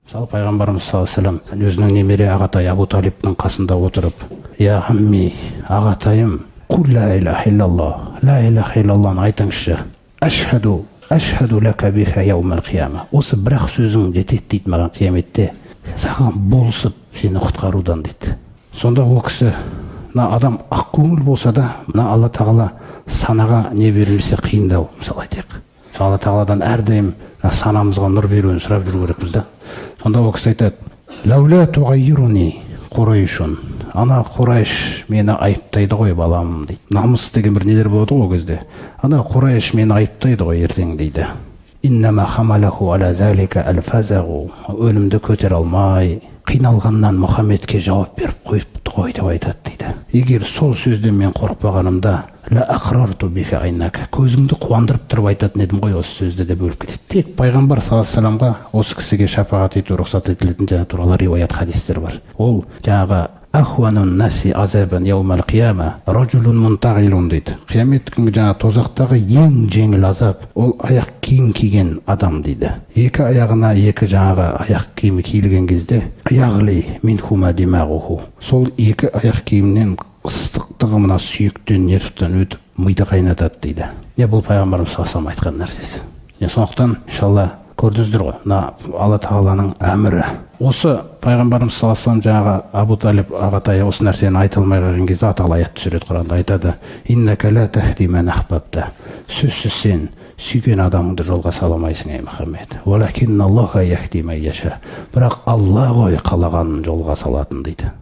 Мысалы пайғамбарымыз саллаллаху алейхи вассалам өзінің немере ағатай Абу Талибтің қасында отырып, я амми, ағатайым, құл ла иляха иллаллах, ла иляха иллаллахны айтыңызшы, ашхаду лака биха яумал қияма. Осы бірақ сөзің жетеді дейді маған қияметте, саған болысып сені құтқарудан дейді. Сонда ол кісі, мына адам ақ көңіл болса да, мына Алла тағала санаға не бермесе қиындау, мысалы айтайық. Алла тағаладан әрдайым санамызға нұр беруін сұрап жүру керекпіз да. Сонда ол кісі айтады, лаула туғайируни Құрайшун, ана Құрайш мені айыптайды ғой балам дейді. Намыс деген бір нелер болады ғой ол кезде. Ана Құрайш мені айыптайды ғой ертең дейді. Иннама хамалаху аля залика алфазагу, өлімді көтер алмай қиналғаннан Мұхаммедке жауап беріп қойыпты ғой деп айтады дейді. Егер сол сөзден мен қорықпағанымда, ла ақрарту бика айнака, көзіңді қуандырып тұрып айтатын едім ғой осы сөзді деп өліп кетеді. Тек пайғамбар саллаллаху алейхи вассаламға осы кісіге шапағат ету рұқсат етілетін жаңа туралы риуаят хадистер бар. Ол жаңағы ахуанун наси азабан яумал қияма ражулун мунтағилун дейді. Қиямет күнгі жаңа тозақтағы ең жеңіл азап ол аяқ киім киген адам дейді. Екі аяғына екі жаңағы аяқ киімі киілген кезде яғли минхума димағуху, сол екі аяқ киімнен ыстықтығы мына сүйектен, нервтен өтіп миды қайнатады дейді. Бұл пайғамбарымыз саллаллаху алейхи вассалам айтқан нәрсесі. Сондықтан иншалла көрдіңіздер ғой, мына Алла тағаланың әмірі. Осы пайғамбарымыз саллаллаху алейхи вассалам жаңағы Абу Талиб ағатай осы нәрсені айта алмай қалған кезде аталы аят түсіреді Құранда, айтады: иннака ла тахди ман ахбабта, сөзсіз сен сүйген адамыңды жолға сала алмайсың ей Мұхаммед. Валакинналлаха яхди ман яша, бірақ Алла ғой қалағанын жолға салатын дейді.